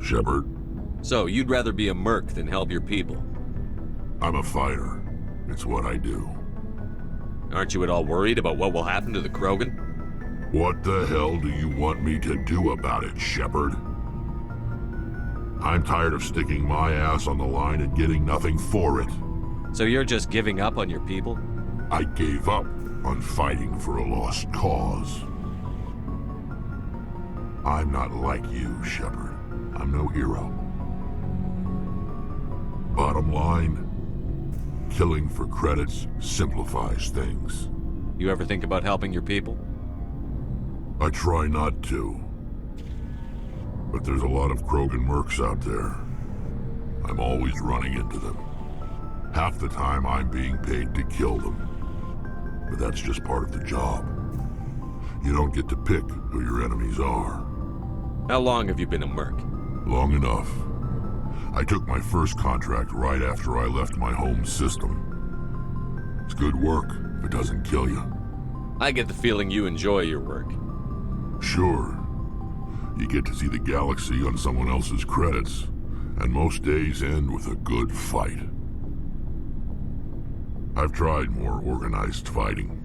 Shepard. So, you'd rather be a merc than help your people? I'm a fighter. It's what I do. Aren't you at all worried about what will happen to the Krogan? What the hell do you want me to do about it, Shepard? I'm tired of sticking my ass on the line and getting nothing for it. So you're just giving up on your people? I gave up on fighting for a lost cause. I'm not like you, Shepard. I'm no hero. Bottom line, killing for credits simplifies things. You ever think about helping your people? I try not to. But there's a lot of Krogan mercs out there. I'm always running into them. Half the time I'm being paid to kill them. But that's just part of the job. You don't get to pick who your enemies are. How long have you been a merc? Long enough. I took my first contract right after I left my home system. It's good work if it doesn't kill you. I get the feeling you enjoy your work. Sure. You get to see the galaxy on someone else's credits, and most days end with a good fight. I've tried more organized fighting,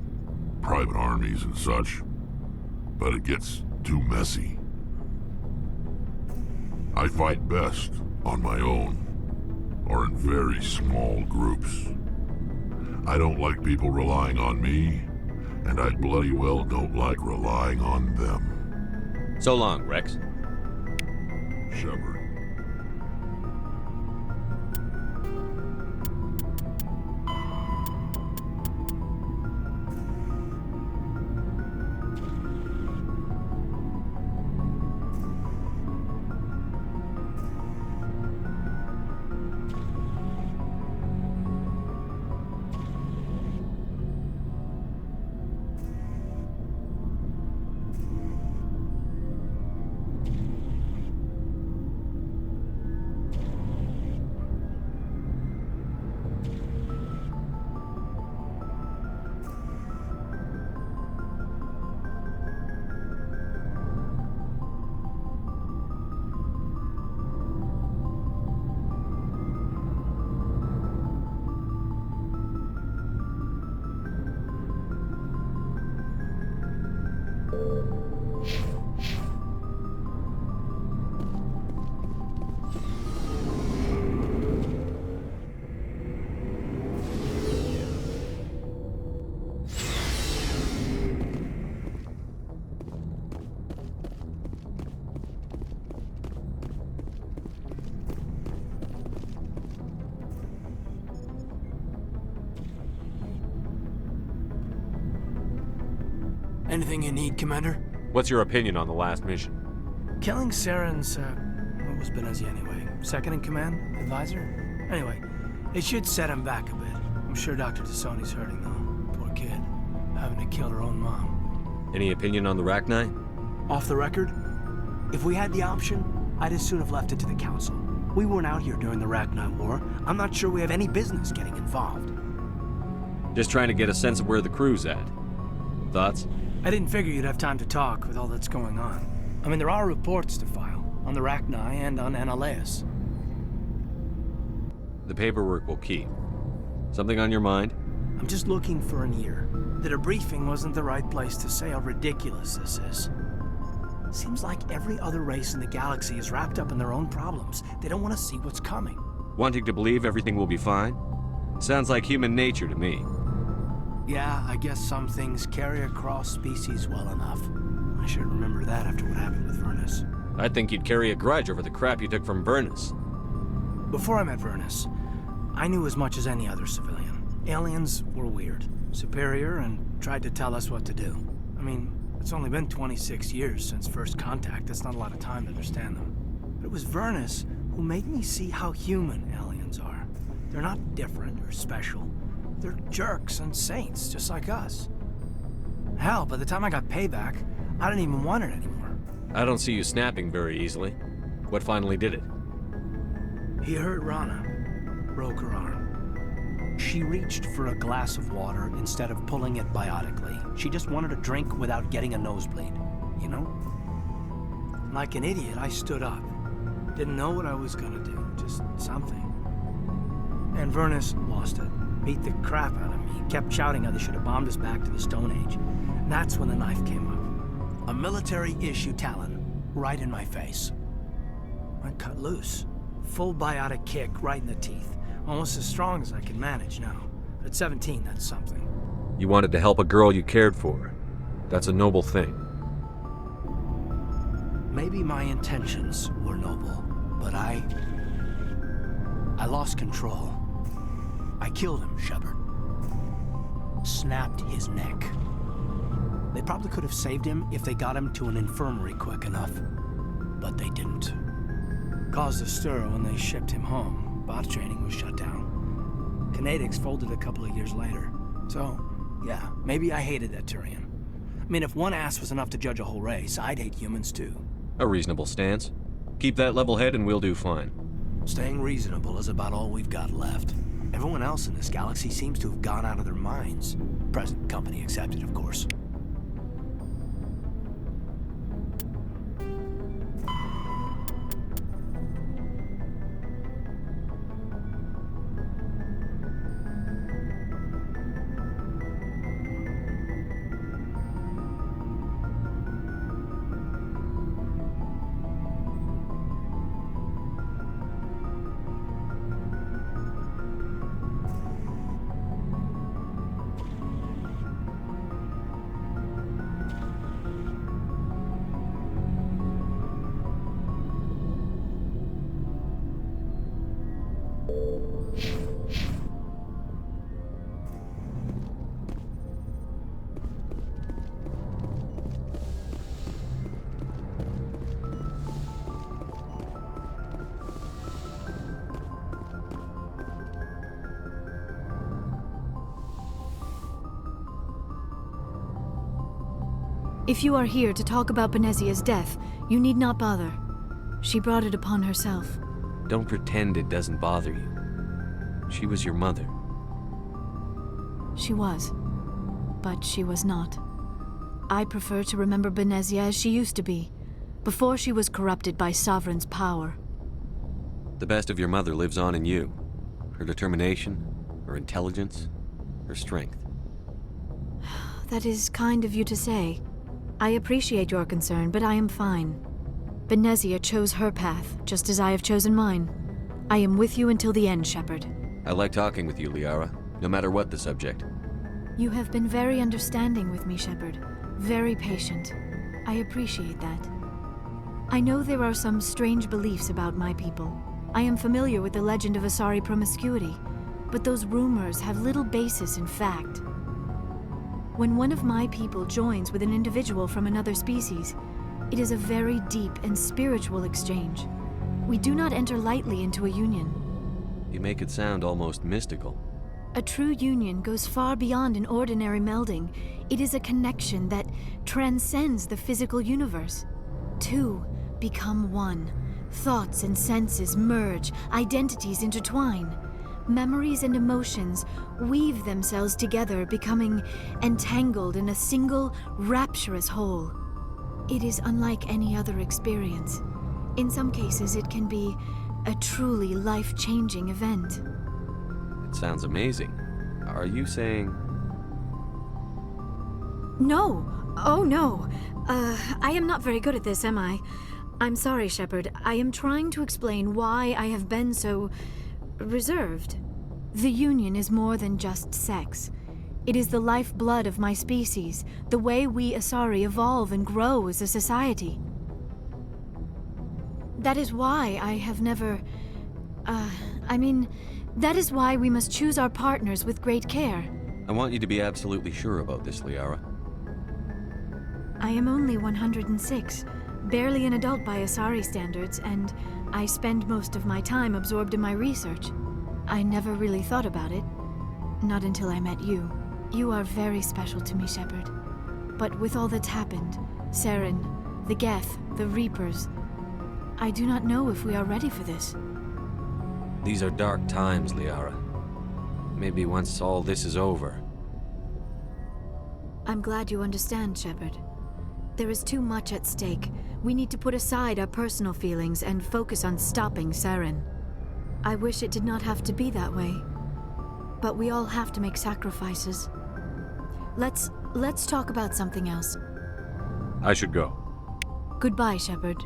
private armies and such, but it gets too messy. I fight best on my own, or in very small groups. I don't like people relying on me, and I bloody well don't like relying on them. So long, Rex. Shepard. Anything you need, Commander? What's your opinion on the last mission? Killing Saren's, what was Benazzi anyway? Second in command? Advisor? Anyway, it should set him back a bit. I'm sure Dr. Tassoni's hurting, though. Poor kid. Having to kill her own mom. Any opinion on the Rachni? Off the record? If we had the option, I'd as soon have left it to the Council. We weren't out here during the Rachni War. I'm not sure we have any business getting involved. Just trying to get a sense of where the crew's at. Thoughts? I didn't figure you'd have time to talk with all that's going on. I mean, there are reports to file, on the Rachni and on Annaleus. The paperwork will keep. Something on your mind? I'm just looking for an ear. The debriefing wasn't the right place to say how ridiculous this is. Seems like every other race in the galaxy is wrapped up in their own problems. They don't want to see what's coming. Wanting to believe everything will be fine? Sounds like human nature to me. Yeah, I guess some things carry across species well enough. I should remember that after what happened with Vernus. I think you'd carry a grudge over the crap you took from Vernus. Before I met Vernus, I knew as much as any other civilian. Aliens were weird, superior, and tried to tell us what to do. I mean, it's only been 26 years since first contact. That's not a lot of time to understand them. But it was Vernus who made me see how human aliens are. They're not different or special. They're jerks and saints, just like us. Hell, by the time I got Payback, I didn't even want it anymore. I don't see you snapping very easily. What finally did it? He hurt Rana. Broke her arm. She reached for a glass of water instead of pulling it biotically. She just wanted a drink without getting a nosebleed, you know? Like an idiot, I stood up. Didn't know what I was gonna do, just something. And Vernus lost it. Beat the crap out of me. Kept shouting how they should have bombed us back to the Stone Age. And that's when the knife came up. A military-issue talon, right in my face. I cut loose. Full biotic kick right in the teeth. Almost as strong as I could manage now. At 17, that's something. You wanted to help a girl you cared for. That's a noble thing. Maybe my intentions were noble, but I lost control. I killed him, Shepard. Snapped his neck. They probably could have saved him if they got him to an infirmary quick enough, but they didn't. Caused a stir when they shipped him home. Bot training was shut down. Kinetics folded a couple of years later. So, yeah, maybe I hated that Turian. I mean, if one ass was enough to judge a whole race, I'd hate humans too. A reasonable stance. Keep that level head and we'll do fine. Staying reasonable is about all we've got left. Everyone else in this galaxy seems to have gone out of their minds. Present company accepted, of course. If you are here to talk about Benezia's death, you need not bother. She brought it upon herself. Don't pretend it doesn't bother you. She was your mother. She was. But she was not. I prefer to remember Benezia as she used to be, before she was corrupted by Sovereign's power. The best of your mother lives on in you. Her determination, her intelligence, her strength. That is kind of you to say. I appreciate your concern, but I am fine. Benezia chose her path, just as I have chosen mine. I am with you until the end, Shepard. I like talking with you, Liara, no matter what the subject. You have been very understanding with me, Shepard. Very patient. I appreciate that. I know there are some strange beliefs about my people. I am familiar with the legend of Asari promiscuity, but those rumors have little basis in fact. When one of my people joins with an individual from another species, it is a very deep and spiritual exchange. We do not enter lightly into a union. You make it sound almost mystical. A true union goes far beyond an ordinary melding. It is a connection that transcends the physical universe. Two become one. Thoughts and senses merge, identities intertwine. Memories and emotions weave themselves together, becoming entangled in a single, rapturous whole. It is unlike any other experience. In some cases, it can be a truly life-changing event. It sounds amazing. Are you saying... No! Oh, no! I am not very good at this, am I? I'm sorry, Shepard. I am trying to explain why I have been so... reserved. The Union is more than just sex. It is the lifeblood of my species, the way we Asari evolve and grow as a society. That is why I have never... that is why we must choose our partners with great care. I want you to be absolutely sure about this, Liara. I am only 106, barely an adult by Asari standards, and I spend most of my time absorbed in my research. I never really thought about it. Not until I met you. You are very special to me, Shepard. But with all that's happened, Saren, the Geth, the Reapers, I do not know if we are ready for this. These are dark times, Liara. Maybe once all this is over. I'm glad you understand, Shepard. There is too much at stake. We need to put aside our personal feelings and focus on stopping Saren. I wish it did not have to be that way. But we all have to make sacrifices. Let's talk about something else. I should go. Goodbye, Shepard.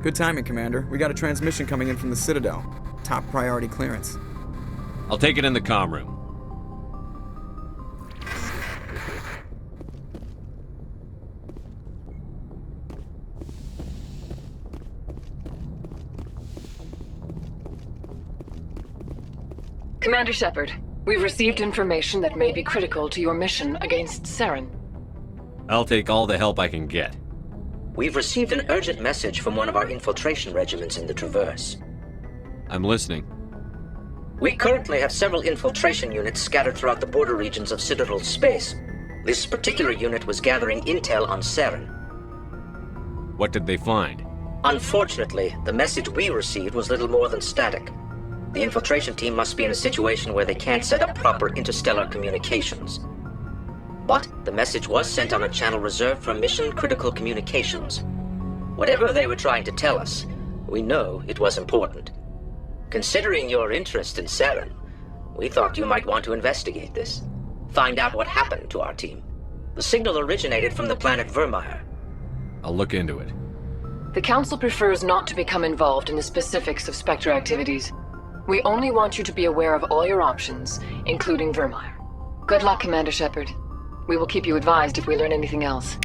Good timing, Commander. We got a transmission coming in from the Citadel. Top priority clearance. I'll take it in the comm room. Commander Shepard, we've received information that may be critical to your mission against Saren. I'll take all the help I can get. We've received an urgent message from one of our infiltration regiments in the Traverse. I'm listening. We currently have several infiltration units scattered throughout the border regions of Citadel space. This particular unit was gathering intel on Saren. What did they find? Unfortunately, the message we received was little more than static. The infiltration team must be in a situation where they can't set up proper interstellar communications. But the message was sent on a channel reserved for mission-critical communications. Whatever they were trying to tell us, we know it was important. Considering your interest in Saren, we thought you might want to investigate this. Find out what happened to our team. The signal originated from the planet Vermeer. I'll look into it. The Council prefers not to become involved in the specifics of Spectre activities. We only want you to be aware of all your options, including Vermeer. Good luck, Commander Shepard. We will keep you advised if we learn anything else.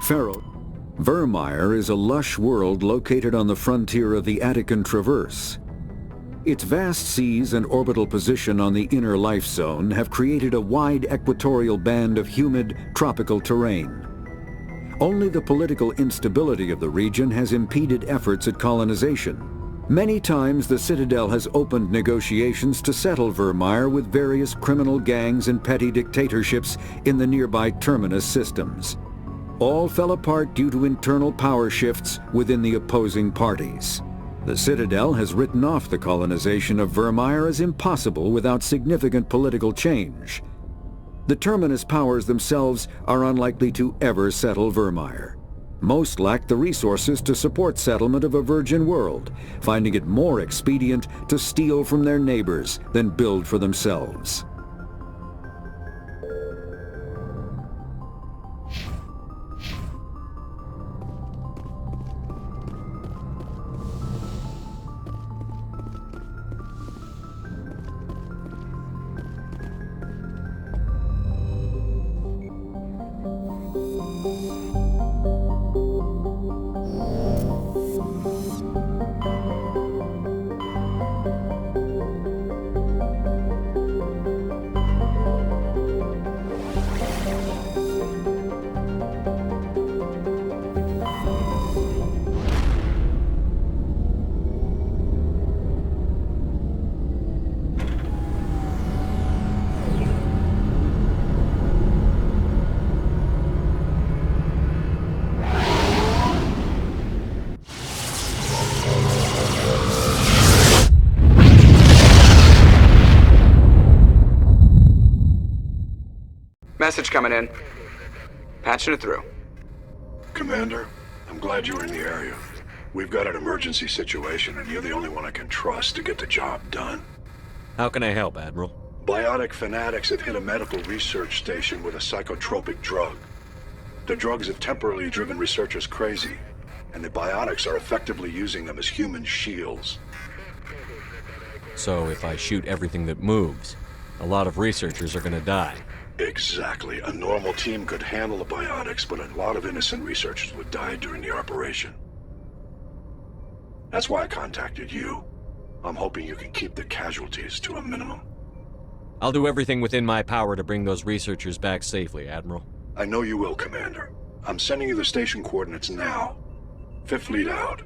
Pharaoh. Vermeer is a lush world located on the frontier of the Attican Traverse. Its vast seas and orbital position on the inner life zone have created a wide equatorial band of humid, tropical terrain. Only the political instability of the region has impeded efforts at colonization. Many times the Citadel has opened negotiations to settle Vermeer with various criminal gangs and petty dictatorships in the nearby Terminus systems. All fell apart due to internal power shifts within the opposing parties. The Citadel has written off the colonization of Vermeer as impossible without significant political change. The Terminus powers themselves are unlikely to ever settle Vermeer. Most lack the resources to support settlement of a virgin world, finding it more expedient to steal from their neighbors than build for themselves. coming in. Patching it through. Commander, I'm glad you're in the area. We've got an emergency situation, and you're the only one I can trust to get the job done. How can I help, Admiral? Biotic fanatics have hit a medical research station with a psychotropic drug. The drugs have temporarily driven researchers crazy, and the biotics are effectively using them as human shields. So if I shoot everything that moves, a lot of researchers are gonna die. Exactly. A normal team could handle the biotics, but a lot of innocent researchers would die during the operation. That's why I contacted you. I'm hoping you can keep the casualties to a minimum. I'll do everything within my power to bring those researchers back safely, Admiral. I know you will, Commander. I'm sending you the station coordinates now. Fifth Fleet out.